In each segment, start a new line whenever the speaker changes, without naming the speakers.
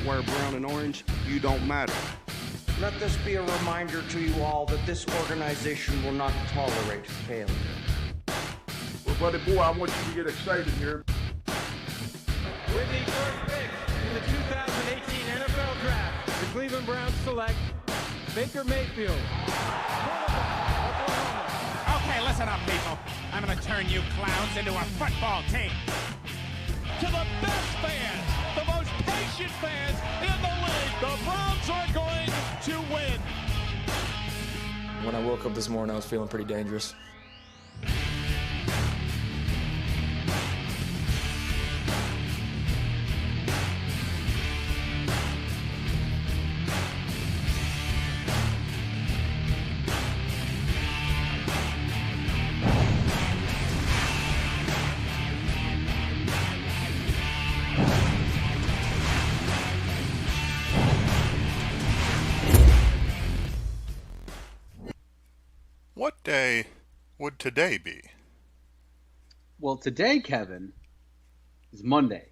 wear brown and orange, you don't matter.
Let this be a reminder to you all that this organization will not tolerate failure.
Well, buddy boy, I want you to get excited here.
With the first pick in the 2018 NFL Draft, the Cleveland Browns select Baker Mayfield.
Okay, listen up, people. I'm going to turn you clowns into a football team.
To the best fans, the most patient fans in the league, the Browns are going to win.
When I woke up this morning, I was feeling pretty dangerous.
What day would today be?
Well, today, Kevin, is Monday.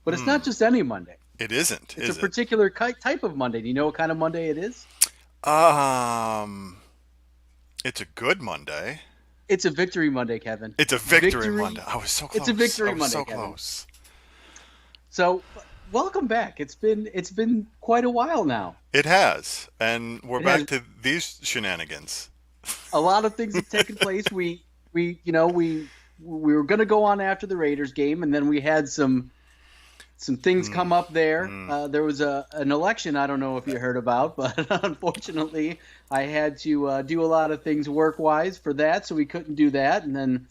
But it's not just any Monday.
It isn't,
It's a particular type of Monday. Do you know what kind of Monday it is?
It's a good Monday.
It's a victory Monday, Kevin.
It's a victory Monday. I was so close.
It's a victory Monday,
so
Kevin.
close.
So, welcome back. It's been quite a while now.
It has. And we're back to these shenanigans.
A lot of things have taken place. We were going to go on after the Raiders game, and then we had some things come up there. There was an election I don't know if you heard about, but unfortunately I had to do a lot of things work-wise for that, so we couldn't do that. And then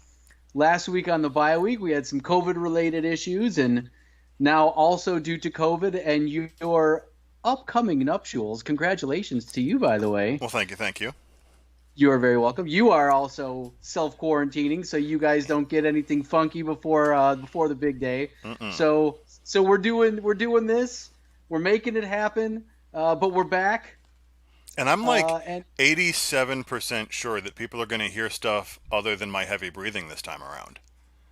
last week on the bye week, we had some COVID-related issues, and now also due to COVID and your upcoming nuptials. Congratulations to you, by the way.
Well, thank you.
You are very welcome. You are also self-quarantining, so you guys don't get anything funky before the big day. So we're doing this. We're making it happen, but we're back.
And I'm 87% sure that people are going to hear stuff other than my heavy breathing this time around.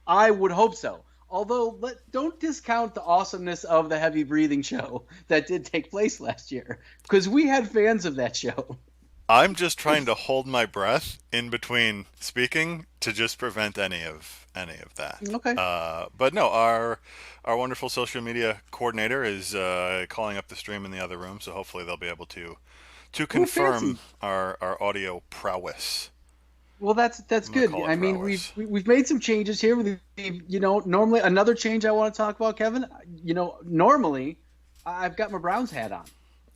I would hope so. Although, don't discount the awesomeness of the heavy breathing show that did take place last year, because we had fans of that show.
I'm just trying to hold my breath in between speaking to just prevent any of that.
Okay.
But no, our wonderful social media coordinator is calling up the stream in the other room, so hopefully they'll be able to confirm our audio prowess.
Well, that's good. I mean, we've made some changes here. Normally another change I want to talk about, Kevin. Normally I've got my Browns hat on.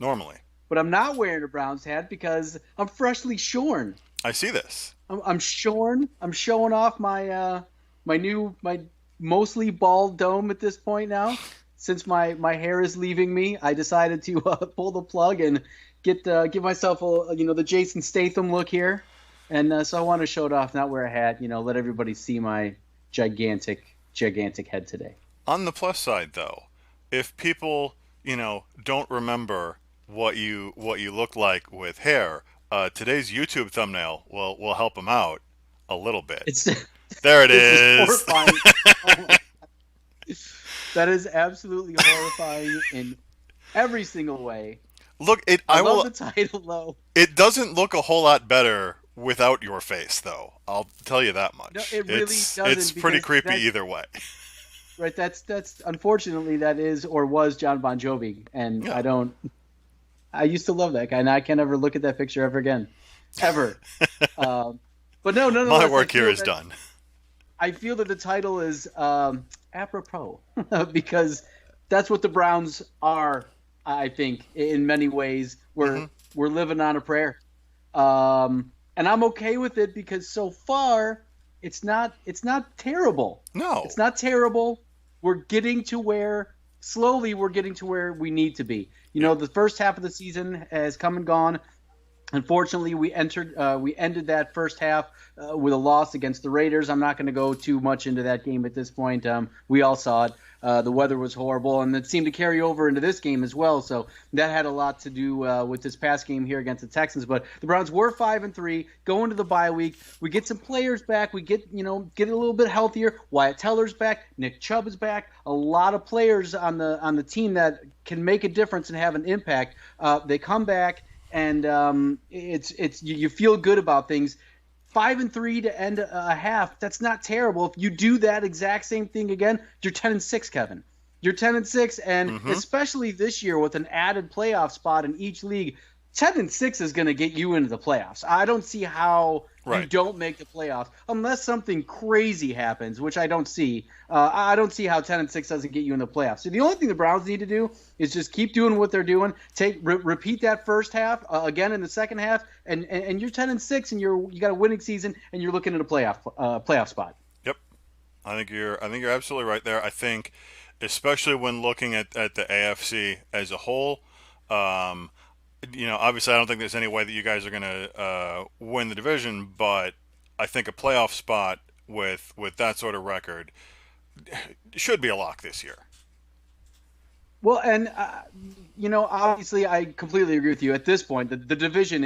Normally.
But I'm not wearing a Browns hat because I'm freshly shorn.
I see this.
I'm shorn. I'm showing off my mostly bald dome at this point now. Since my hair is leaving me, I decided to pull the plug and give myself the Jason Statham look here. And so I want to show it off, not wear a hat. Let everybody see my gigantic head today.
On the plus side, though, if people don't remember what you look like with hair, today's YouTube thumbnail will help them out a little bit. There it is.
Horrifying. That is absolutely horrifying in every single way.
Look,
I love the title though.
It doesn't look a whole lot better without your face, though. I'll tell you that much.
No, it really doesn't.
It's pretty creepy either way.
Right. That's unfortunately that is or was John Bon Jovi, and yeah. I used to love that guy, and I can't ever look at that picture ever again. Ever. But no.
My work here is done.
I feel that the title is apropos because that's what the Browns are, I think, in many ways. We're living on a prayer. And I'm okay with it because so far it's not terrible.
No.
It's not terrible. We're getting to where we need to be. The first half of the season has come and gone. Unfortunately, we ended that first half with a loss against the Raiders. I'm not going to go too much into that game at this point. We all saw it. The weather was horrible, and it seemed to carry over into this game as well. So that had a lot to do with this past game here against the Texans. But the Browns were 5-3, going to the bye week. We get some players back. We get a little bit healthier. Wyatt Teller's back. Nick Chubb is back. A lot of players on the team that can make a difference and have an impact. They come back. And you feel good about things. 5-3 to end a half. That's not terrible. If you do that exact same thing again, you're 10-6, Kevin. You're 10-6, and especially this year with an added playoff spot in each league, 10-6 is going to get you into the playoffs. I don't see how you don't make the playoffs unless something crazy happens, which I don't see. I don't see how 10-6 doesn't get you in the playoffs. So the only thing the Browns need to do is just keep doing what they're doing. Repeat that first half again in the second half, and you're 10-6, and you got a winning season, and you're looking at a playoff spot.
Yep, I think you're absolutely right there. I think, especially when looking at the AFC as a whole. Obviously, I don't think there's any way that you guys are going to win the division, but I think a playoff spot with that sort of record should be a lock this year.
Well, and obviously, I completely agree with you. At this point, the division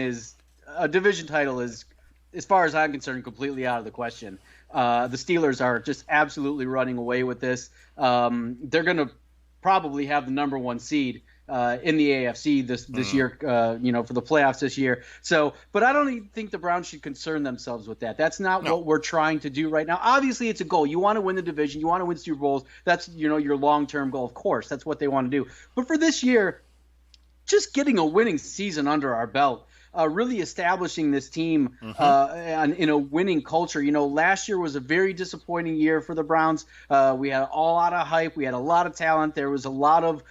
title is, as far as I'm concerned, completely out of the question. The Steelers are just absolutely running away with this. They're going to probably have the number one seed in the AFC this year, for the playoffs this year. So, but I don't even think the Browns should concern themselves with that. That's not what we're trying to do right now. Obviously, it's a goal. You want to win the division. You want to win Super Bowls. That's, your long-term goal, of course. That's what they want to do. But for this year, just getting a winning season under our belt, really establishing this team in a winning culture. Last year was a very disappointing year for the Browns. We had a lot of hype. We had a lot of talent. There was a lot of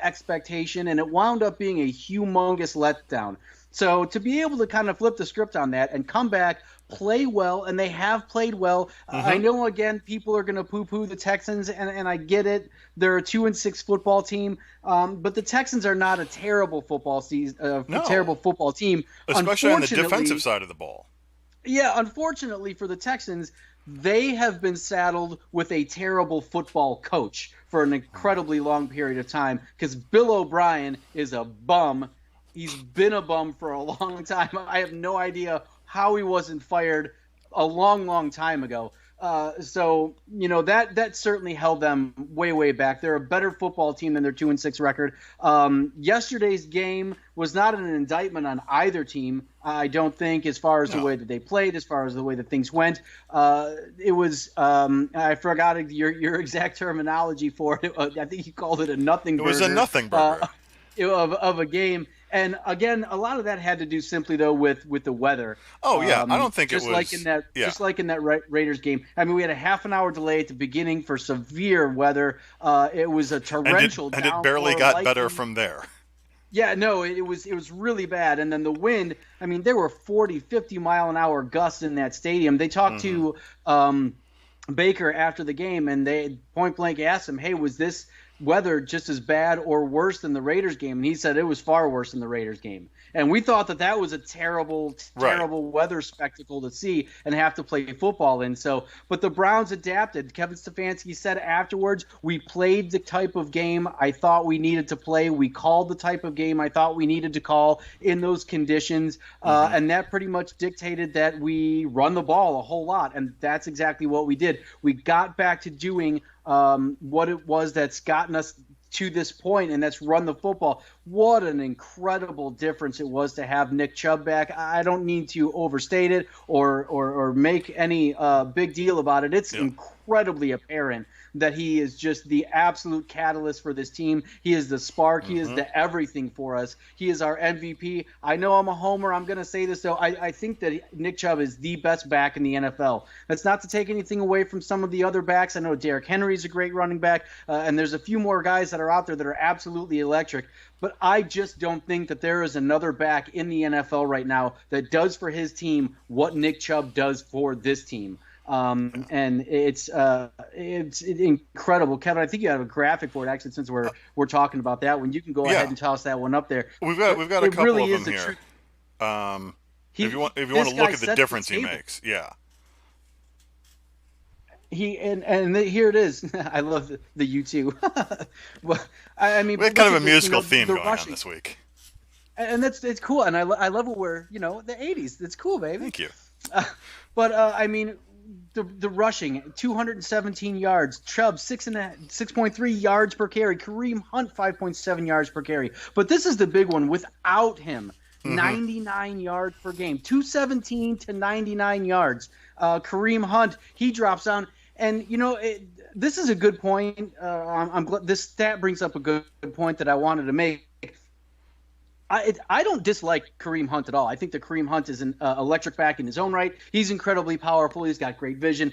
expectation, and it wound up being a humongous letdown. So to be able to kind of flip the script on that and come back, play well, and they have played well. I know, again, people are going to poo-poo the Texans, and I get it. They're a 2-6 football team, but the Texans are not a terrible football terrible football team.
Especially on the defensive side of the ball.
Yeah, unfortunately for the Texans, they have been saddled with a terrible football coach for an incredibly long period of time because Bill O'Brien is a bum. He's been a bum for a long time. I have no idea how he wasn't fired a long, long time ago. So that certainly held them way, way back. They're a better football team than their 2-6 record. Yesterday's game was not an indictment on either team, I don't think, as far as the way that they played, as far as the way that things went. It was I forgot your exact terminology for it. I think you called it a nothing burger.
It was a nothing burger.
Of a game. And again, a lot of that had to do simply though with the weather.
Oh yeah, I don't think it was
just like in that Raiders game. I mean, we had a half an hour delay at the beginning for severe weather. It was a torrential
and it barely got better from there.
Yeah, no, it was really bad. And then the wind, I mean, there were 40, 50 mile an hour gusts in that stadium. They talked to Baker after the game, and they point blank asked him, "Hey, was this weather just as bad or worse than the Raiders game?" And he said it was far worse than the Raiders game. And we thought that was a terrible weather spectacle to see and have to play football in. So, but the Browns adapted. Kevin Stefanski said afterwards, we played the type of game I thought we needed to play. We called the type of game I thought we needed to call in those conditions. And that pretty much dictated that we run the ball a whole lot. And that's exactly what we did. We got back to doing what it was that's gotten us to this point, and that's run the football. What an incredible difference it was to have Nick Chubb back. I don't need to overstate it or make any big deal about it. It's incredibly apparent that he is just the absolute catalyst for this team. He is the spark. He is the everything for us. He is our MVP. I know I'm a homer. I'm going to say this, though. I think that Nick Chubb is the best back in the NFL. That's not to take anything away from some of the other backs. I know Derrick Henry is a great running back, and there's a few more guys that are out there that are absolutely electric. But I just don't think that there is another back in the NFL right now that does for his team what Nick Chubb does for this team. And it's incredible. Kevin, I think you have a graphic for it actually, since we're talking about that one. You can go ahead and toss that one up there.
We've got a couple of them here. If you want to look at the difference he makes, yeah.
Here it is. I love the U2. Well, I mean,
we had kind of a musical theme going on this week,
and it's cool. And I love it. We're the '80s. It's cool, baby.
Thank you.
But I mean, the rushing, 217 yards. Chubb 6.3 yards per carry. Kareem Hunt 5.7 yards per carry. But this is the big one. Without him, 99 yards per game, 217 to 99 yards. Kareem Hunt, he drops down. And, this is a good point. I'm glad this stat brings up a good point that I wanted to make. I don't dislike Kareem Hunt at all. I think that Kareem Hunt is an electric back in his own right. He's incredibly powerful. He's got great vision.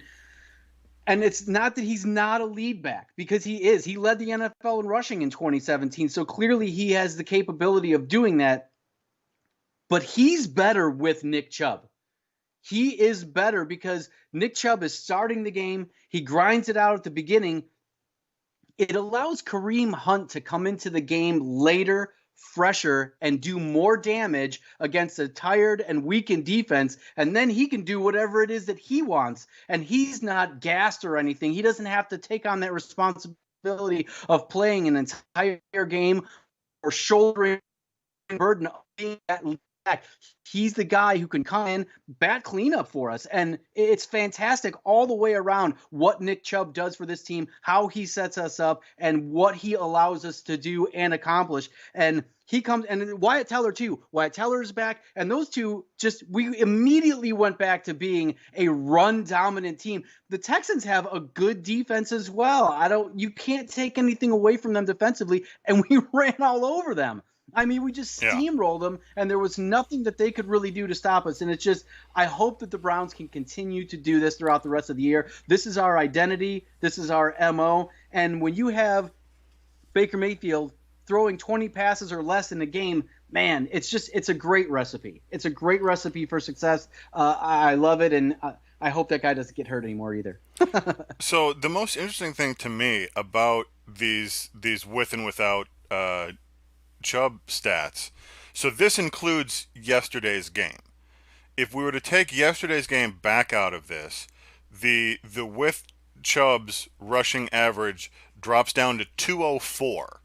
And it's not that he's not a lead back, because he is. He led the NFL in rushing in 2017, so clearly he has the capability of doing that. But he's better with Nick Chubb. He is better because Nick Chubb is starting the game. He grinds it out at the beginning. It allows Kareem Hunt to come into the game later, fresher, and do more damage against a tired and weakened defense. And then he can do whatever it is that he wants. And he's not gassed or anything. He doesn't have to take on that responsibility of playing an entire game or shouldering the burden of being that back. He's the guy who can come in, bat cleanup for us. And it's fantastic all the way around what Nick Chubb does for this team, how he sets us up, and what he allows us to do and accomplish. And he comes, and Wyatt Teller too. Wyatt Teller is back, and those two we immediately went back to being a run-dominant team. The Texans have a good defense as well. You can't take anything away from them defensively, and we ran all over them. I mean, we just steamrolled them, and there was nothing that they could really do to stop us. And it's just, I hope that the Browns can continue to do this throughout the rest of the year. This is our identity. This is our MO. And when you have Baker Mayfield throwing 20 passes or less in a game, man, it's a great recipe. It's a great recipe for success. I love it, and I hope that guy doesn't get hurt anymore either.
So the most interesting thing to me about these with and without Chubb stats. So this includes yesterday's game. If we were to take yesterday's game back out of this, the with Chubb's rushing average drops down to 204.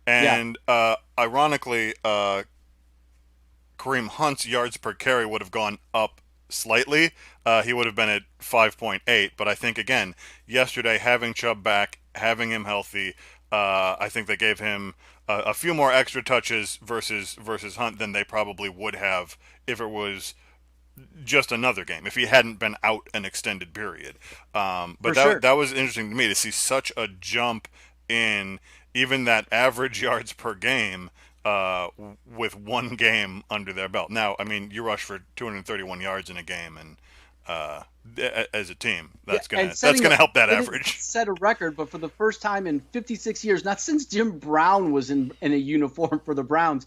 And ironically, Kareem Hunt's yards per carry would have gone up slightly. He would have been at 5.8, but I think, again, yesterday, having Chubb back, having him healthy, I think they gave him a few more extra touches versus Hunt than they probably would have if it was just another game, if he hadn't been out an extended period. But that was interesting to me to see such a jump in even that average yards per game with one game under their belt. Now, I mean, you rush for 231 yards in a game, and as a team, that's gonna help that average.
Set a record, but for the first time in 56 years, not since Jim Brown was in a uniform for the Browns,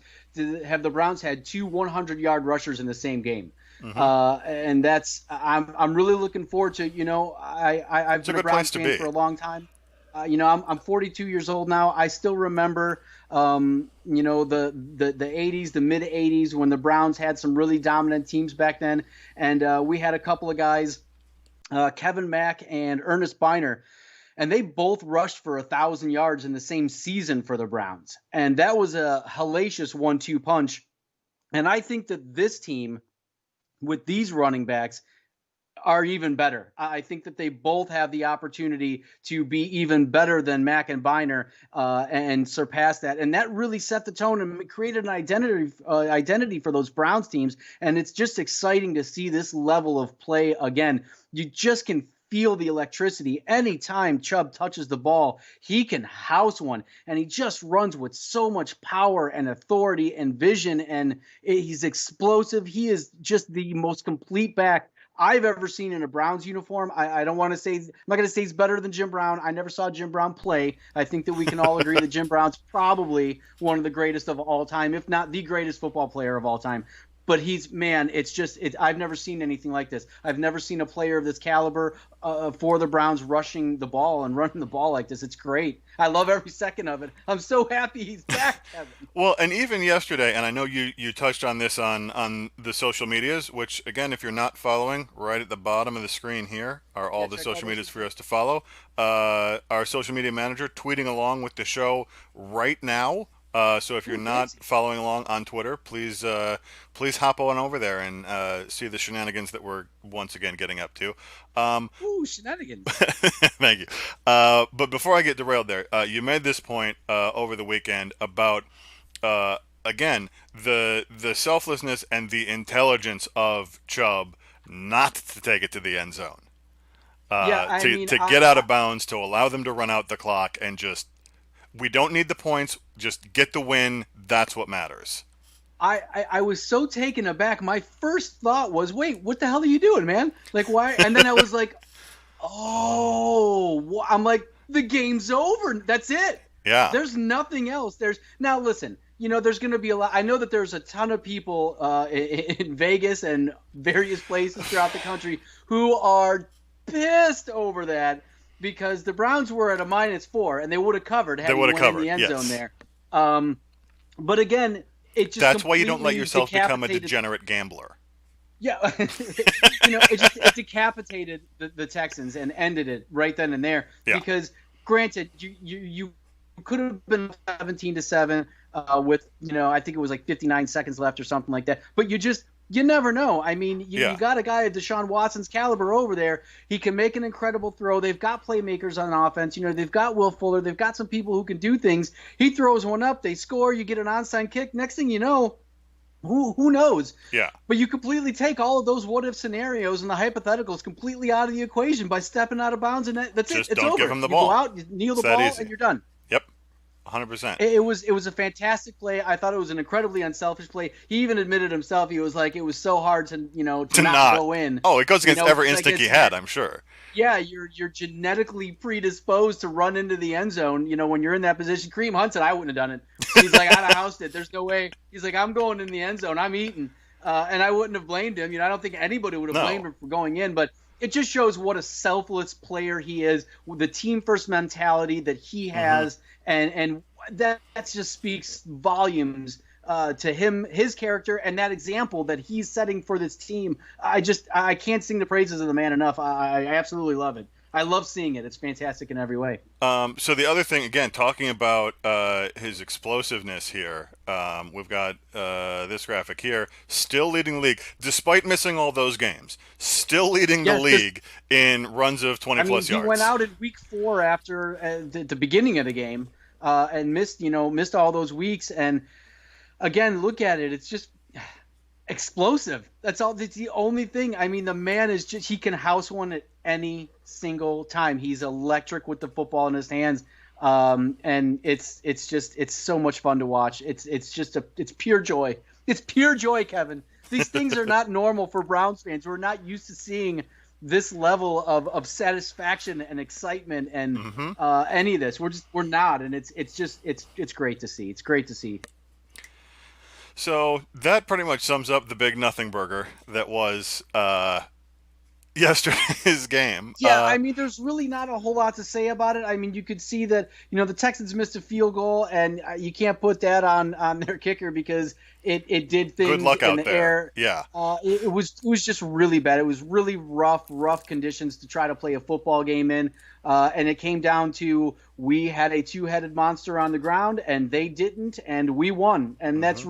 have the Browns had two 100-yard rushers in the same game. And that's I'm really looking forward to. I've been a Browns fan for a long time. I'm 42 years old now. I still remember, the 80s, the mid 80s, when the Browns had some really dominant teams back then. And we had a couple of guys, Kevin Mack and Ernest Biner, and they both rushed for 1,000 yards in the same season for the Browns. And that was a hellacious 1-2 punch. And I think that this team, with these running backs, are even better. I think that they both have the opportunity to be even better than Mack and Biner and surpass that. And that really set the tone and created an identity for those Browns teams. And it's just exciting to see this level of play again. You just can feel the electricity. Anytime Chubb touches the ball, he can house one. And he just runs with so much power and authority and vision. And he's explosive. He is just the most complete back I've ever seen in a Browns uniform. I don't want to say, I'm not going to say he's better than Jim Brown. I never saw Jim Brown play. I think that we can all agree that Jim Brown's probably one of the greatest of all time, if not the greatest football player of all time. But I've never seen anything like this. I've never seen a player of this caliber for the Browns rushing the ball and running the ball like this. It's great. I love every second of it. I'm so happy he's back, Kevin.
Well, and even yesterday, and I know you touched on this on the social medias, which, again, if you're not following, right at the bottom of the screen here are all the social medias for us to follow. Our social media manager tweeting along with the show right now. So if you're not following along on Twitter, please hop on over there and see the shenanigans that we're once again getting up to.
Ooh, shenanigans.
Thank you. But before I get derailed there, you made this point over the weekend about, again, the selflessness and the intelligence of Chubb not to take it to the end zone. To get out of bounds, to allow them to run out the clock, and just, we don't need the points, just get the win. That's what matters.
I was so taken aback. My first thought was, wait, what the hell are you doing, man? Like, why? And then I was like, oh, I'm like, the game's over. That's it.
Yeah.
There's nothing else. Now listen, there's going to be a lot. I know that there's a ton of people in Vegas and various places throughout the country who are pissed over that, because the Browns were at a -4 and they would have covered had they went in the end zone there. But again, it just,
that's why you don't let yourself become a degenerate gambler.
Yeah, it decapitated the Texans and ended it right then and there. Yeah. Because granted, you could have been 17-7 with I think it was like 59 seconds left or something like that. But you never know. I mean, you got a guy of Deshaun Watson's caliber over there. He can make an incredible throw. They've got playmakers on offense. They've got Will Fuller. They've got some people who can do things. He throws one up. They score. You get an onside kick. Next thing you know, who knows?
Yeah.
But you completely take all of those what-if scenarios and the hypotheticals completely out of the equation by stepping out of bounds, and that's
just
it. It's
don't
over.
Give him the
you
ball.
Go out, you kneel the ball, and you're done.
Yep. 100%.
It was a fantastic play. I thought it was an incredibly unselfish play. He even admitted himself, he was like, it was so hard to not go in.
Oh, it goes against every instinct he had, I'm sure.
Yeah, you're genetically predisposed to run into the end zone. When you're in that position. Kareem Hunt said, I wouldn't have done it. He's like, I'd have housed it. There's no way. He's like, I'm going in the end zone. I'm eating. And I wouldn't have blamed him. I don't think anybody would have blamed him for going in. But it just shows what a selfless player he is, with the team first mentality that he has, and that just speaks volumes to him, his character, and that example that he's setting for this team. I can't sing the praises of the man enough. I absolutely love it. I love seeing it. It's fantastic in every way.
So the other thing, again, talking about his explosiveness here, we've got this graphic here, still leading the league, despite missing all those games, still leading the league in runs of 20-plus yards.
He went out in week 4 after the beginning of the game and missed all those weeks. And again, look at it. It's just explosive. That's all. It's the only thing. I mean, the man is just, he can house one at any single time. He's electric with the football in his hands. And it's so much fun to watch. It's pure joy. It's pure joy, Kevin. These things are not normal for Browns fans. We're not used to seeing this level of satisfaction and excitement and any of this. We're not. And it's great to see. It's great to see.
So that pretty much sums up the big nothing burger that was yesterday's game.
Yeah, I mean, there's really not a whole lot to say about it. I mean, you could see that, the Texans missed a field goal, and you can't put that on their kicker because it did things
Good luck
in
out
the
there.
air.
Yeah.
It was just really bad. It was really rough conditions to try to play a football game in. And it came down to, we had a two-headed monster on the ground, and they didn't, and we won. And that's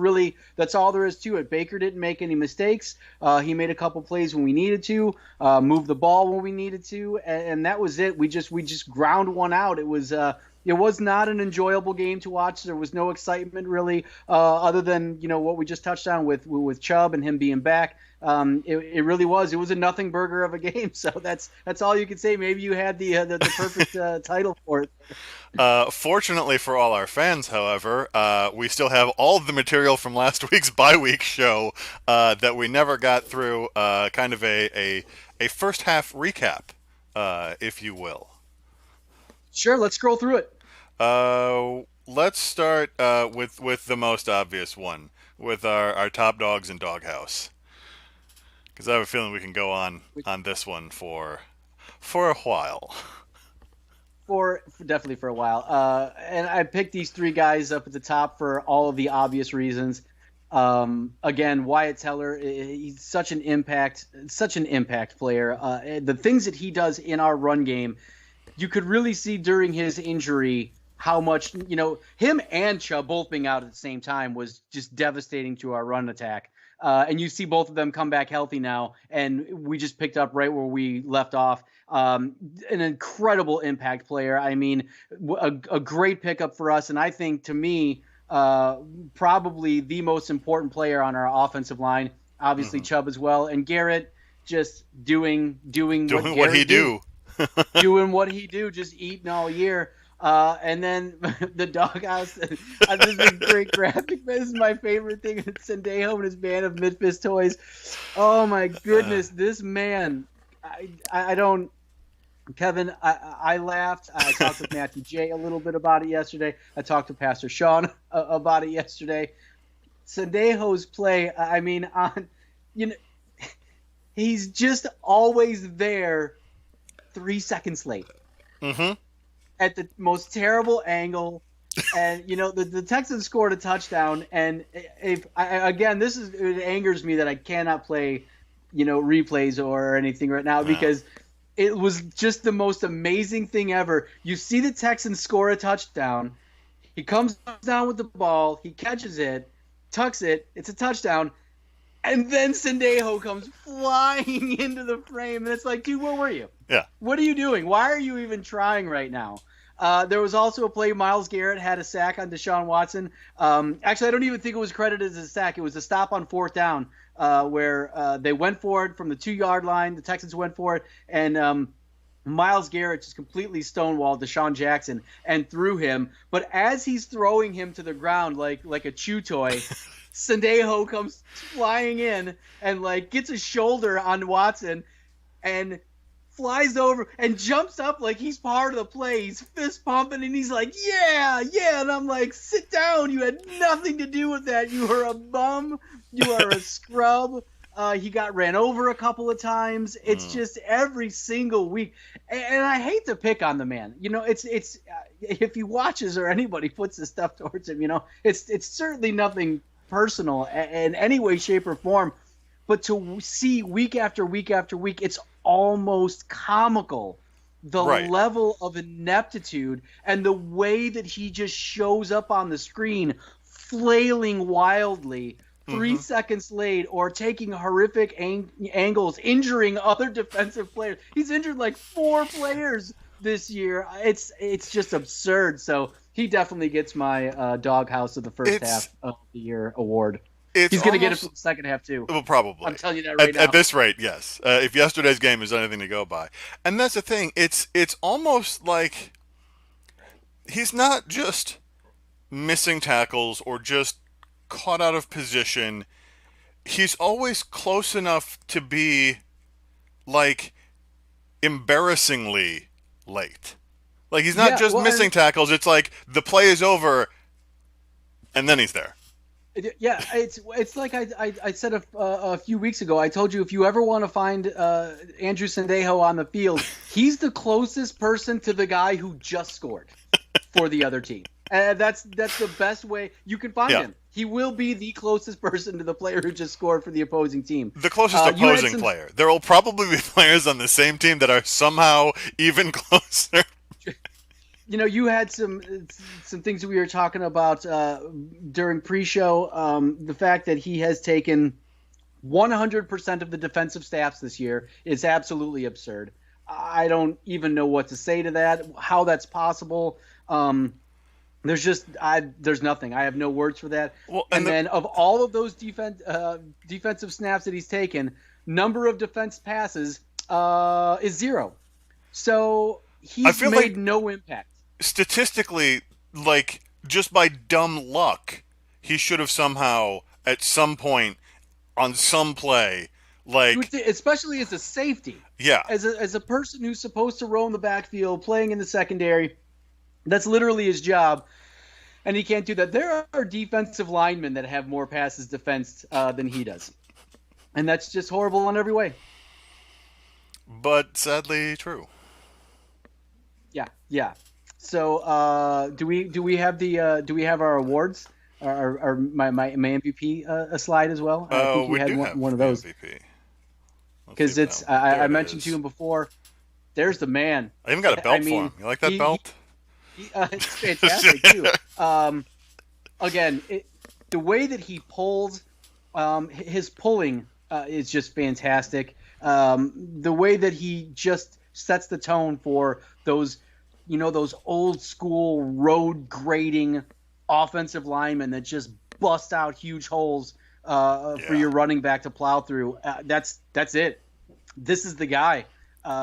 all there is to it. Baker didn't make any mistakes. He made a couple plays when we needed to, moved the ball when we needed to, and that was it. We just ground one out. It was not an enjoyable game to watch. There was no excitement really, other than what we just touched on with Chubb and him being back. It really was. It was a nothing burger of a game. So that's all you can say. Maybe you had the perfect title for it.
Fortunately for all our fans, however, we still have all of the material from last week's bye-week show that we never got through. Kind of a first half recap, if you will.
Sure, let's scroll through it.
Let's start with the most obvious one. with our top dogs in Doghouse. Because I have a feeling we can go on this one for a while.
Definitely for a while. And I picked these three guys up at the top for all of the obvious reasons. Again, Wyatt Teller, he's such an impact player. The things that he does in our run game, you could really see during his injury how much, him and Chubb both being out at the same time was just devastating to our run attack. And you see both of them come back healthy now, and we just picked up right where we left off. An incredible impact player. I mean, a great pickup for us, and I think, to me, probably the most important player on our offensive line. Obviously, Chubb as well, and Garrett just doing what he do, doing what he do, just eating all year. And then the doghouse. This is a great graphic. This is my favorite thing. It's Sendejo and his band of Midfist toys. Oh my goodness, this man! I don't. Kevin, I laughed. I talked with Matthew J a little bit about it yesterday. I talked to Pastor Sean about it yesterday. Sendejo's play. I mean, he's just always there. 3 seconds late. Mm-hmm. At the most terrible angle, and the Texans scored a touchdown. And it angers me that I cannot play, replays or anything right now because it was just the most amazing thing ever. You see the Texans score a touchdown, he comes down with the ball, he catches it, tucks it, it's a touchdown, and then Sendejo comes flying into the frame, and it's like, dude, where were you?
Yeah.
What are you doing? Why are you even trying right now? There was also a play. Myles Garrett had a sack on Deshaun Watson. Actually, I don't even think it was credited as a sack. It was a stop on 4th down where they went for it from the 2-yard line. The Texans went for it, and Myles Garrett just completely stonewalled Deshaun Jackson and threw him. But as he's throwing him to the ground like a chew toy, Sendejo comes flying in and gets a shoulder on Watson and flies over and jumps up like he's part of the play. He's fist pumping and he's like, yeah. And I'm like, sit down. You had nothing to do with that. You were a bum. You are a scrub. He got ran over a couple of times. It's just every single week. And I hate to pick on the man. It's if he watches or anybody puts this stuff towards him, it's certainly nothing personal in any way, shape, or form. But to see week after week after week, it's almost comical. The level of ineptitude and the way that he just shows up on the screen flailing wildly 3 seconds late or taking horrific angles, injuring other defensive players. He's injured like 4 players this year. It's just absurd. So he definitely gets my doghouse of the first half of the year award. He's going to get it for the second half, too.
Well, probably.
I'm telling you that right now.
At this rate, yes. If yesterday's game is anything to go by. And that's the thing. It's almost like he's not just missing tackles or just caught out of position. He's always close enough to be, embarrassingly late. He's not just missing tackles. It's like the play is over, and then he's there.
Yeah, it's like I said a few weeks ago. I told you if you ever want to find Andrew Sendejo on the field, he's the closest person to the guy who just scored for the other team. And that's the best way you can find him. He will be the closest person to the player who just scored for the opposing team.
The closest opposing player. There will probably be players on the same team that are somehow even closer.
You had some things that we were talking about during pre-show. The fact that he has taken 100% of the defensive staffs this year is absolutely absurd. I don't even know what to say to that, how that's possible. There's nothing. I have no words for that. Well, and then of all of those defensive snaps that he's taken, number of defense passes is 0. So he's made no impact.
Statistically, just by dumb luck, he should have somehow, at some point, on some play,
especially as a safety.
Yeah.
As a person who's supposed to roam the backfield, playing in the secondary, that's literally his job. and he can't do that. There are defensive linemen that have more passes defensed than he does, and that's just horrible in every way.
But sadly true.
Yeah. So do we have our awards? My MVP slide as well? I think
we
had
do have
one of those.
MVP.
Because it's I mentioned to him before. There's the man.
I even got a belt for him. You like that belt?
It's fantastic too. Again, the way that he pulls, his pulling is just fantastic. The way that he just sets the tone for those old school road grading offensive linemen that just bust out huge holes for your running back to plow through. That's it. This is the guy.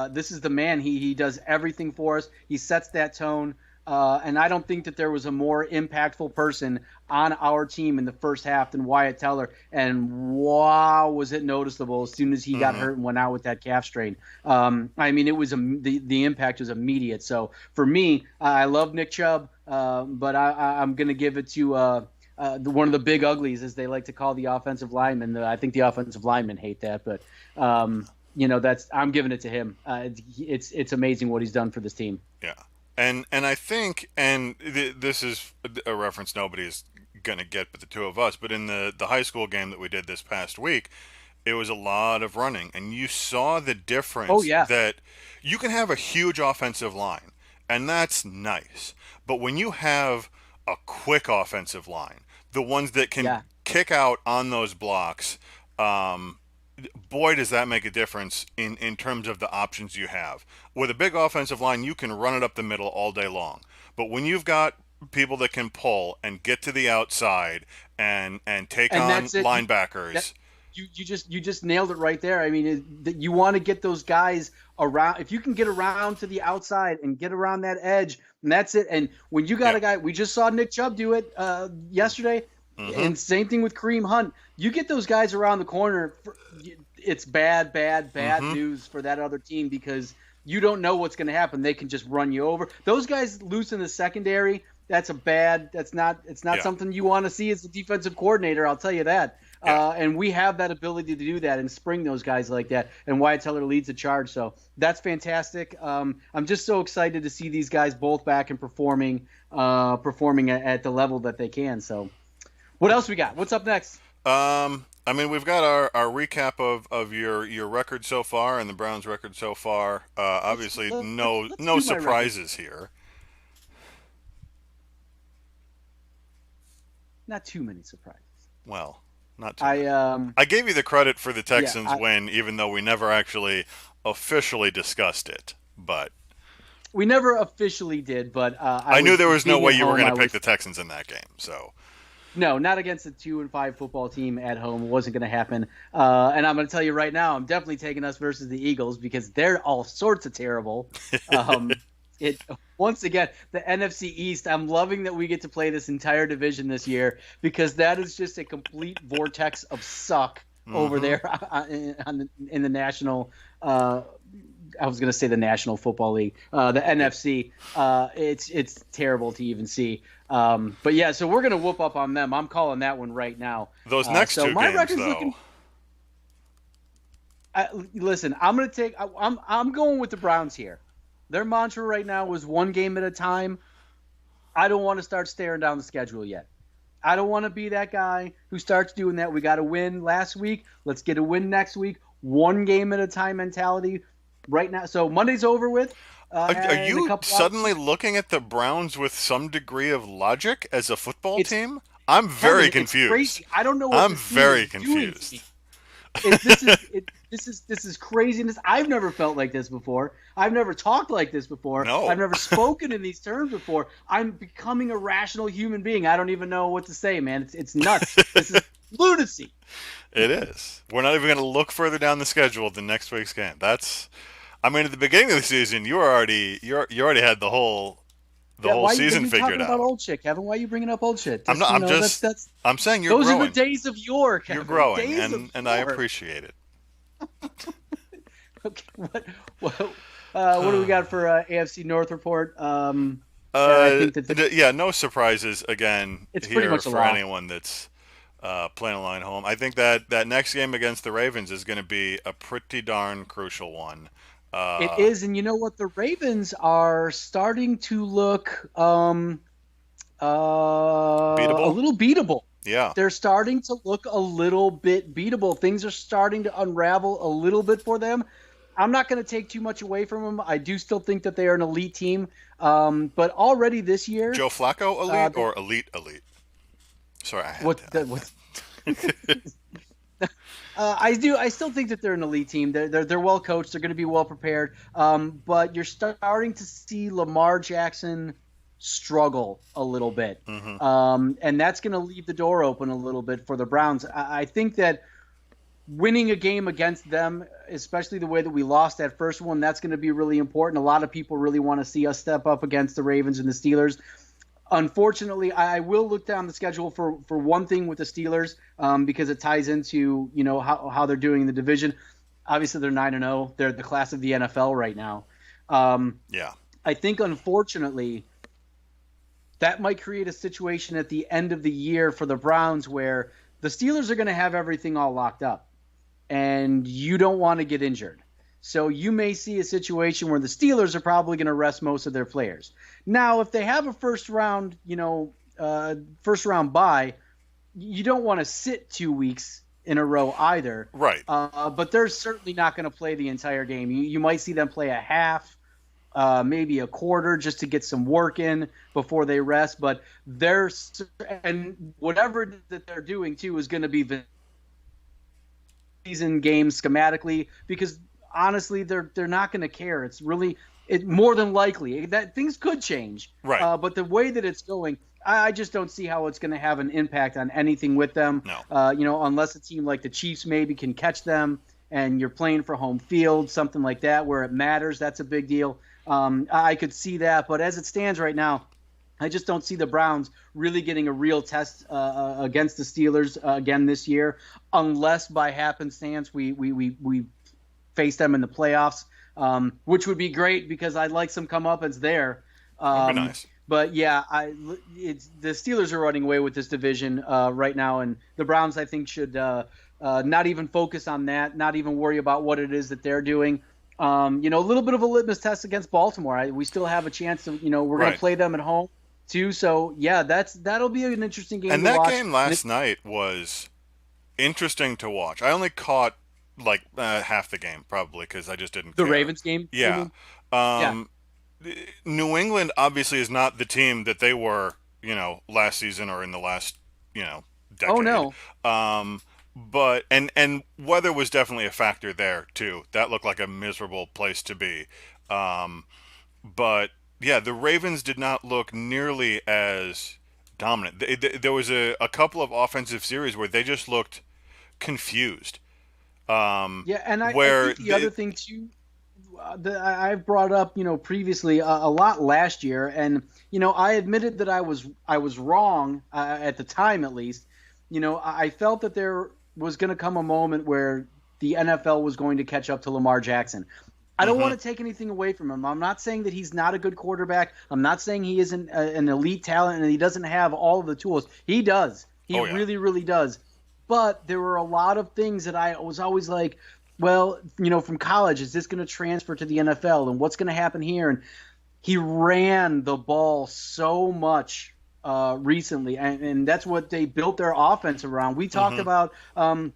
This is the man. He does everything for us. He sets that tone. And I don't think that there was a more impactful person on our team in the first half than Wyatt Teller. And wow, was it noticeable as soon as he got hurt and went out with that calf strain. I mean, it was the impact was immediate. So for me, I love Nick Chubb, but I'm going to give it to one of the big uglies, as they like to call the offensive linemen. I think the offensive linemen hate that, but I'm giving it to him. It's amazing what he's done for this team.
Yeah. And I think, and this is a reference nobody's going to get but the two of us, but in the high school game that we did this past week, it was a lot of running. And you saw the difference that you can have a huge offensive line, and that's nice. But when you have a quick offensive line, the ones that can kick out on those blocks, boy, does that make a difference in terms of the options you have. With a big offensive line, you can run it up the middle all day long. But when you've got people that can pull and get to the outside and take on linebackers.
You just nailed it right there. I mean, you want to get those guys around. If you can get around to the outside and get around that edge, and that's it. And when you got a guy, we just saw Nick Chubb do it yesterday. And same thing with Kareem Hunt. You get those guys around the corner, it's bad news for that other team because you don't know what's going to happen. They can just run you over. Those guys loose in the secondary, it's not something you want to see as a defensive coordinator, I'll tell you that. And we have that ability to do that and spring those guys like that. And Wyatt Teller leads the charge. So that's fantastic. I'm just so excited to see these guys both back and performing at the level that they can. So what else we got? What's up next?
I mean, we've got our recap of your record so far and the Browns' record so far. Obviously, no surprises here.
Not too many surprises.
Well, not too many. I gave you the credit for the Texans win, even though we never actually officially discussed it. But
we never officially did. But
I knew there was no way you were going to pick the Texans in that game. So.
No, not against a 2-5 football team at home. It wasn't going to happen. And I'm going to tell you right now, I'm definitely taking us versus the Eagles because they're all sorts of terrible. Once again, the NFC East, I'm loving that we get to play this entire division this year because that is just a complete vortex of suck over there in the national I was going to say the National Football League, the NFC. It's terrible to even see. But yeah, so we're going to whoop up on them. I'm calling that one right now.
Those next two games, though.
Listen, I'm going with the Browns here. Their mantra right now is one game at a time. I don't want to start staring down the schedule yet. I don't want to be that guy who starts doing that. We got a win last week. Let's get a win next week. One game at a time mentality right now. So Monday's over with.
Are you suddenly looking at the Browns with some degree of logic as a football team? I'm very confused.
Crazy. I don't know what
I'm very confused.
This is craziness. I've never felt like this before. I've never talked like this before.
No.
I've never spoken in these terms before. I'm becoming a rational human being. I don't even know what to say, man. It's nuts. This is lunacy.
It is. We're not even going to look further down the schedule than next week's game. I mean, at the beginning of the season, you already had the whole season figured out. Why are you talking about
old shit, Kevin? Why are you bringing up old shit?
I'm saying you're growing.
Those are the days of yore, Kevin.
You're growing, and I appreciate it.
Okay, what do we got for AFC North report? I think that
no surprises again
it's pretty
here
much a
for
lock.
anyone that's playing a line home. I think that next game against the Ravens is going to be a pretty darn crucial one.
It is, and you know what? The Ravens are starting to look a little beatable.
Yeah.
They're starting to look a little bit beatable. Things are starting to unravel a little bit for them. I'm not going to take too much away from them. I do still think that they are an elite team. But already this year,
Joe Flacco elite or elite? Sorry, I had
I still think that they're an elite team. They're well coached. They're going to be well prepared. But you're starting to see Lamar Jackson struggle a little bit, and that's going to leave the door open a little bit for the Browns. I think that winning a game against them, especially the way that we lost that first one, that's going to be really important. A lot of people really want to see us step up against the Ravens and the Steelers. Unfortunately, I will look down the schedule for one thing with the Steelers because it ties into how they're doing in the division. Obviously, they're 9-0. They're the class of the NFL right now. I think, unfortunately, that might create a situation at the end of the year for the Browns where the Steelers are going to have everything all locked up, and you don't want to get injured. So you may see a situation where the Steelers are probably going to rest most of their players. Now, if they have a first round bye, you don't want to sit 2 weeks in a row either.
Right.
But they're certainly not going to play the entire game. You might see them play a half, maybe a quarter, just to get some work in before they rest. But and whatever that they're doing too is going to be the season games schematically, because honestly, they're not going to care. It's really more than likely that things could change.
Right.
But the way that it's going, I just don't see how it's going to have an impact on anything with them.
No.
Unless a team like the Chiefs maybe can catch them and you're playing for home field, something like that where it matters. That's a big deal. I could see that. But as it stands right now, I just don't see the Browns really getting a real test against the Steelers again this year, unless by happenstance we face them in the playoffs, which would be great because I'd like some comeuppance there.
That'd be nice.
But yeah, the Steelers are running away with this division right now, and the Browns, I think, should not even focus on that, not even worry about what it is that they're doing. A little bit of a litmus test against Baltimore. We still have a chance to, we're going to play them at home too. So yeah, that'll be an interesting game.
And
to
that
watch.
game last night was interesting to watch. I only caught half the game probably because I just didn't care.
The Ravens game?
Yeah. New England obviously is not the team that they were, last season or in the last, decade.
Oh, no.
But and weather was definitely a factor there too. That looked like a miserable place to be. But yeah, the Ravens did not look nearly as dominant. There was a couple of offensive series where they just looked confused.
And I think the other thing too that I've brought up, previously a lot last year, and I admitted that I was wrong at the time, at least. I felt that there was going to come a moment where the NFL was going to catch up to Lamar Jackson. I don't want to take anything away from him. I'm not saying that he's not a good quarterback. I'm not saying he isn't an elite talent and he doesn't have all of the tools. He does. He really, really does. But there were a lot of things that I was always like, well, from college, is this going to transfer to the NFL? And what's going to happen here? And he ran the ball so much recently, and that's what they built their offense around. We talked about, the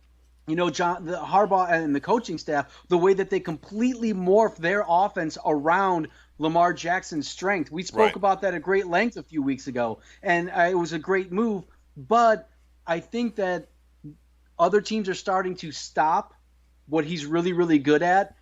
Harbaugh and the coaching staff, the way that they completely morphed their offense around Lamar Jackson's strength. We spoke about that at great length a few weeks ago, and it was a great move. But I think that other teams are starting to stop what he's really, really good at,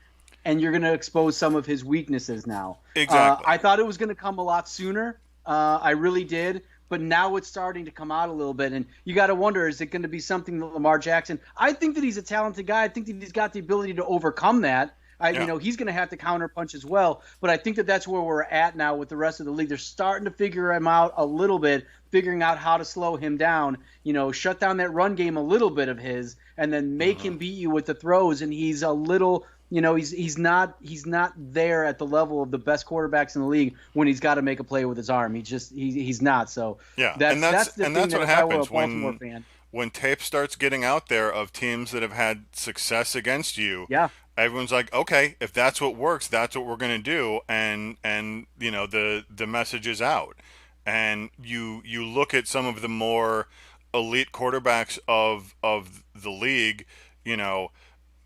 and you're going to expose some of his weaknesses now.
Exactly.
I thought it was going to come a lot sooner. I really did. But now it's starting to come out a little bit, and you got to wonder, is it going to be something that Lamar Jackson – I think that he's a talented guy. I think that he's got the ability to overcome that. He's going to have to counterpunch as well, but I think that that's where we're at now with the rest of the league. They're starting to figure him out a little bit, figuring out how to slow him down, shut down that run game a little bit of his, and then make him beat you with the throws, and he's a little You know, he's not there at the level of the best quarterbacks in the league when he's got to make a play with his arm. He's not. So
yeah,
that's the
and
thing
that's
that
what
if I were a
happens
Baltimore fan.
when tape starts getting out there of teams that have had success against you.
Yeah.
Everyone's like, okay, if that's what works, that's what we're going to do, and you know the message is out, and you look at some of the more elite quarterbacks of the league, you know,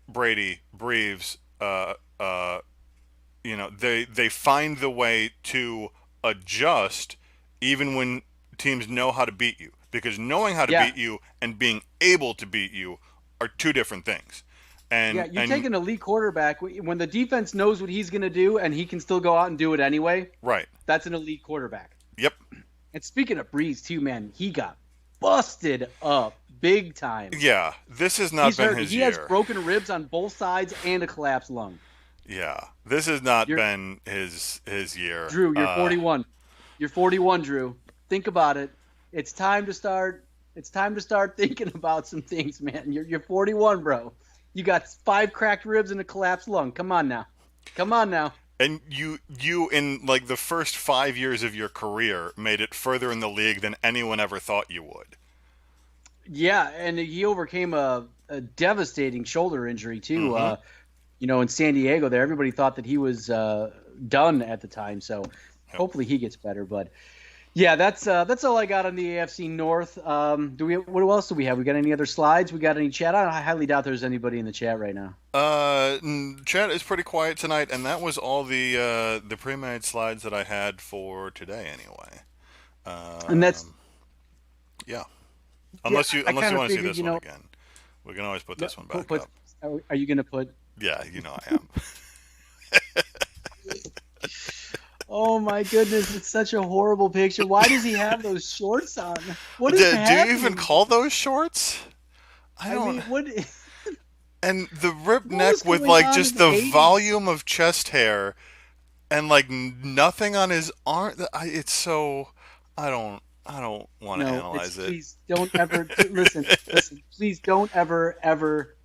Brady, Breves, you know, they find the way to adjust even when teams know how to beat you, because knowing how to beat you and being able to beat you are two different things. And
you take an elite quarterback when the defense knows what he's going to do and he can still go out and do it anyway.
Right.
That's an elite quarterback.
Yep.
And speaking of Breeze too, man, he got busted up big time.
Yeah, this has not been his year.
He has broken ribs on both sides and a collapsed lung.
Yeah, this has not been his year.
Drew, you're 41. You're 41, Drew. Think about it. It's time to start thinking about some things, man. You're 41, bro. You got 5 cracked ribs and a collapsed lung. Come on now.
And you in like the first 5 years of your career made it further in the league than anyone ever thought you would.
Yeah, and he overcame a devastating shoulder injury too.
Mm-hmm.
You know, in San Diego, there everybody thought that he was done at the time. So hopefully he gets better. But yeah, that's all I got on the AFC North. What else do we have? We got any other slides? We got any chat? I highly doubt there's anybody in the chat right now.
Chat is pretty quiet tonight, and that was all the pre-made slides that I had for today, anyway.
And that's
unless you want to see this one
know,
again, we can always put this one back up.
Are you going to put?
Yeah, you know I am.
Oh my goodness, it's such a horrible picture. Why does he have those shorts on? What is happening?
Do you even call those shorts? I don't.
mean, what?
And the ripped neck with like just the volume of chest hair, and like nothing on his arm. It's so. I don't want to analyze it.
Please don't ever listen. Please don't ever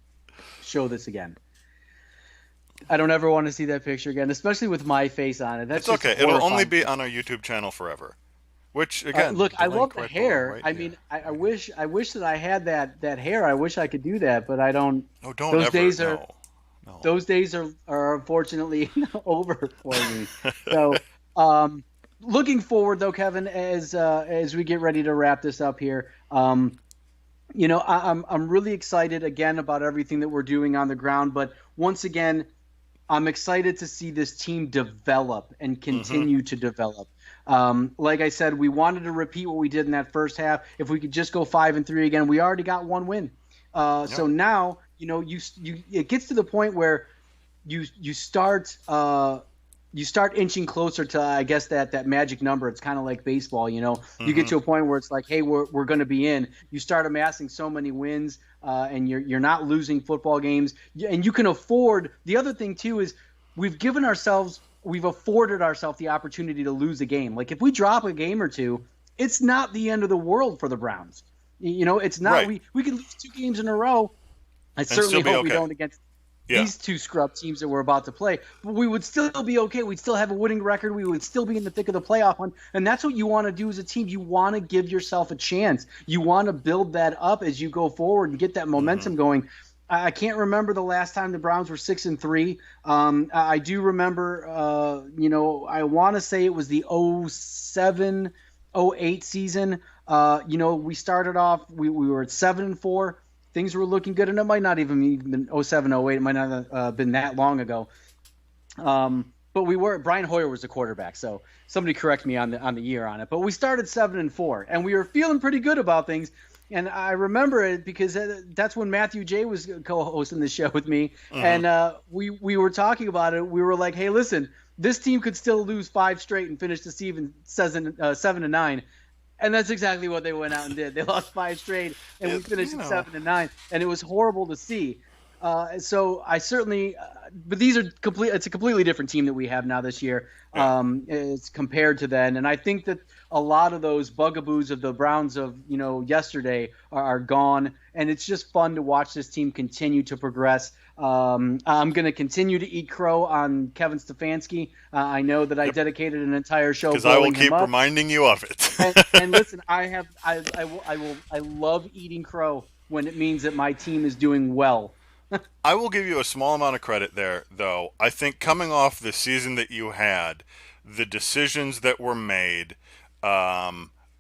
show this again. I don't ever want to see that picture again, especially with my face on it. That's
okay. It'll only be on our YouTube channel forever. Which again,
look, I love the hair. I mean, I wish that I had that hair. I wish I could do that, but I don't.
Oh, don't
those
ever.
Days
are,
no. Those days are unfortunately over for me. So, looking forward though, Kevin, as we get ready to wrap this up here. You know, I'm really excited again about everything that we're doing on the ground, but once again, I'm excited to see this team develop and continue to develop. Like I said, we wanted to repeat what we did in that first half. If we could just go 5-3 again, we already got one win. So now, you know, it gets to the point where you start inching closer to, I guess, that magic number. It's kind of like baseball, you know. You get to a point where it's like, hey, we're going to be in. You start amassing so many wins, and you're not losing football games, and you can afford. The other thing too is we've afforded ourselves the opportunity to lose a game. Like if we drop a game or two, it's not the end of the world for the Browns. You know, it's not.
Right.
We could lose 2 games in a row. I certainly hope we don't against these 2 scrub teams that we're about to play. But we would still be okay. We'd still have a winning record. We would still be in the thick of the playoff one. And that's what you want to do as a team. You want to give yourself a chance. You want to build that up as you go forward and get that momentum going. I can't remember the last time the Browns were 6-3. I do remember, you know, I want to say it was the 07-08 season. You know, we started off, we were at 7-4. Things were looking good, and it might not even been 07-08. It might not have been that long ago. But Brian Hoyer was the quarterback, so somebody correct me on the year on it. But we started 7-4, and we were feeling pretty good about things. And I remember it because that's when Matthew J was co-hosting the show with me, and we were talking about it. We were like, hey, listen, this team could still lose 5 straight and finish the season 7-9. And that's exactly what they went out and did. They lost 5 straight, and we finished at 7-9, and it was horrible to see. So I certainly, but these are complete. It's a completely different team that we have now this year. It's compared to then, and I think that a lot of those bugaboos of the Browns of yesterday are gone, and it's just fun to watch this team continue to progress. I'm going to continue to eat crow on Kevin Stefanski. I know that I dedicated an entire show
because I will keep reminding you of it.
and listen, I love eating crow when it means that my team is doing well.
I will give you a small amount of credit there, though. I think coming off the season that you had, the decisions that were made,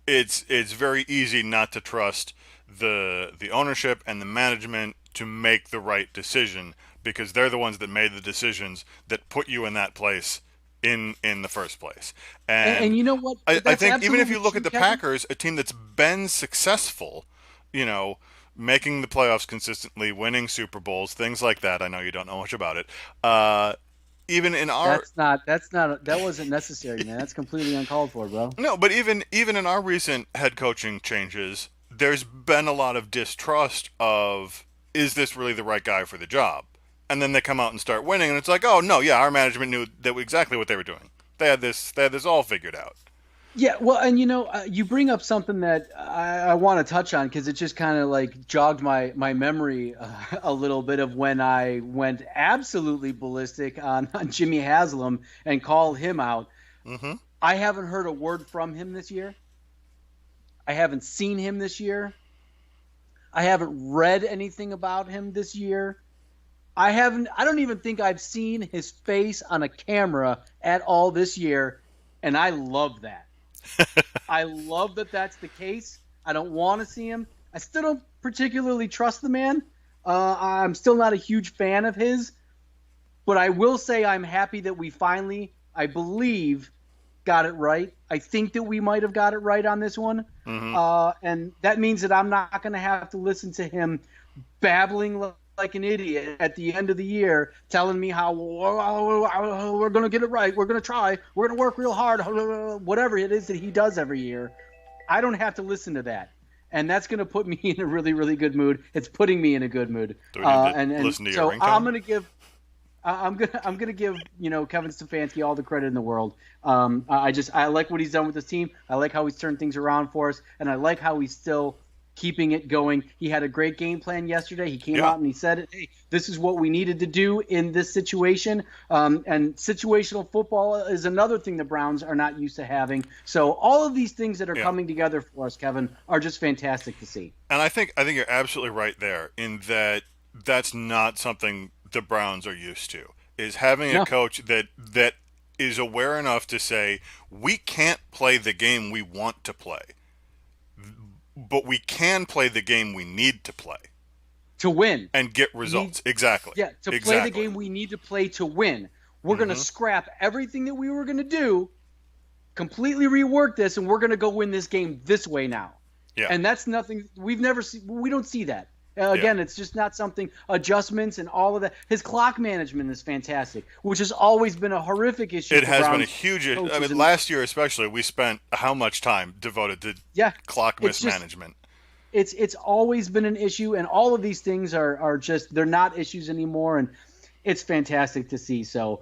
it's very easy not to trust the ownership and the management to make the right decision, because they're the ones that made the decisions that put you in that place in the first place.
And you know what?
I think even if you look at the Packers, a team that's been successful, making the playoffs consistently, winning Super Bowls, things like that. I know you don't know much about it. Even in our
that wasn't necessary, man. That's completely uncalled for, bro.
No, but even in our recent head coaching changes, there's been a lot of distrust of, is this really the right guy for the job? And then they come out and start winning, and it's like, oh no, yeah, our management knew that exactly what they were doing. They had this all figured out.
Yeah, well, and you bring up something that I want to touch on, because it just kind of like jogged my memory a little bit of when I went absolutely ballistic on Jimmy Haslam and called him out.
Mm-hmm.
I haven't heard a word from him this year. I haven't seen him this year. I haven't read anything about him this year. I don't even think I've seen his face on a camera at all this year, and I love that. I love that that's the case. I don't want to see him. I still don't particularly trust the man. I'm still not a huge fan of his. But I will say I'm happy that we finally, I believe, got it right. I think that we might have got it right on this one.
Mm-hmm.
And that means that I'm not going to have to listen to him babbling like an idiot at the end of the year, telling me how we're going to get it right, we're going to try, we're going to work real hard, whatever it is that he does every year. I don't have to listen to that, and that's going to put me in a really, really good mood. It's putting me in a good mood.
And listen to your
so I'm going to give Kevin Stefanski all the credit in the world. I like what he's done with his team. I like how he's turned things around for us, and I like how he's still keeping it going. He had a great game plan yesterday. He came out and he said, hey, this is what we needed to do in this situation. And situational football is another thing the Browns are not used to having. So all of these things that are coming together for us, Kevin, are just fantastic to see.
And I think you're absolutely right there, in that that's not something the Browns are used to, is having a coach that is aware enough to say, we can't play the game we want to play, but we can play the game we need to play
to win
and get results. Exactly.
Yeah, to play the game we need to play to win. We're going to scrap everything that we were going to do, completely rework this, and we're going to go win this game this way now. Yeah. And that's nothing we've never seen. We don't see that. Again, it's just not something, adjustments and all of that. His clock management is fantastic, which has always been a horrific issue.
It has been a huge issue. I mean, last year especially, we spent how much time devoted to clock mismanagement.
It's always been an issue, and all of these things are just, they're not issues anymore, and it's fantastic to see. So,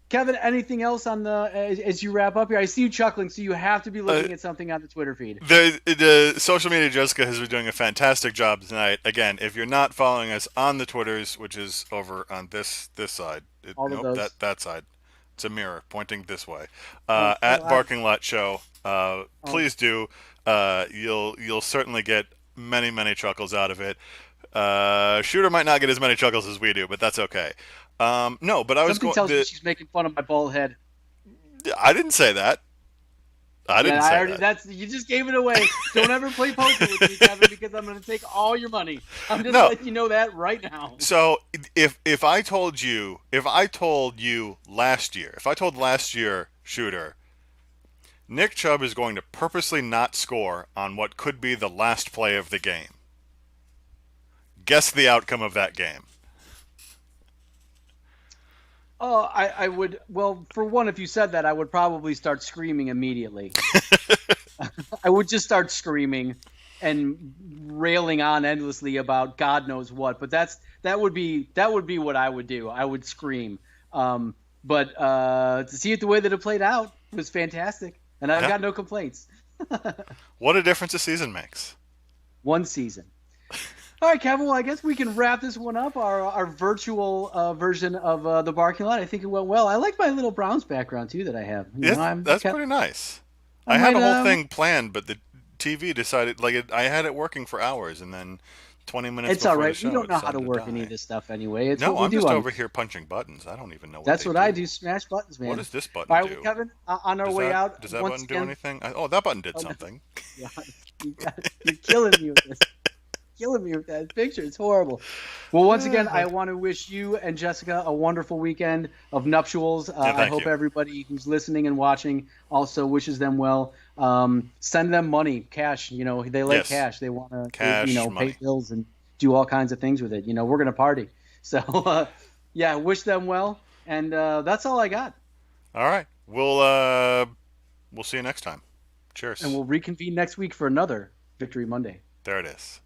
Kevin, anything else on as you wrap up here? I see you chuckling, so you have to be looking at something on the Twitter feed.
The social media Jessica has been doing a fantastic job tonight. Again, if you're not following us on the Twitters, which is over on this side, that side, it's a mirror pointing this way. At Barking Lot Show, please do. You'll certainly get many chuckles out of it. Shooter might not get as many chuckles as we do, but that's okay. No, but I was
going. Something tells me she's making fun of my bald head.
I didn't say that. I didn't say that.
You just gave it away. Don't ever play poker with me, Kevin, because I'm going to take all your money. I'm just letting you know that right now.
So if I told you last year, Shooter, Nick Chubb is going to purposely not score on what could be the last play of the game, guess the outcome of that game.
Oh, I would. Well, for one, if you said that, I would probably start screaming immediately. I would just start screaming, and railing on endlessly about God knows what. But that would be what I would do. I would scream. But to see it the way that it played out was fantastic, and I've got no complaints.
What a difference a season makes.
One season. All right, Kevin. Well, I guess we can wrap this one up. Our virtual version of the parking lot. I think it went well. I like my little Browns background too that I have.
That's pretty nice. I had a whole thing planned, but the TV decided I had it working for hours, and then 20 minutes.
It's all right. We don't know how to work any of this stuff anyway. It's
no,
what we
I'm
do
just over here punching buttons. I don't even know what
That's what
do.
I do. Smash buttons, man.
What does this button
all right,
do?
well, Kevin, on our way out.
Does that button do anything? Oh, that button did something.
You're killing me with this. Killing me with that picture. It's horrible. Well, once again, I want to wish you and Jessica a wonderful weekend of nuptials. I hope everybody who's listening and watching also wishes them well. Send them money, cash. They like cash. They want to, pay bills and do all kinds of things with it. We're going to party. So, wish them well. And that's all I got.
All right. We'll see you next time. Cheers.
And we'll reconvene next week for another Victory Monday.
There it is.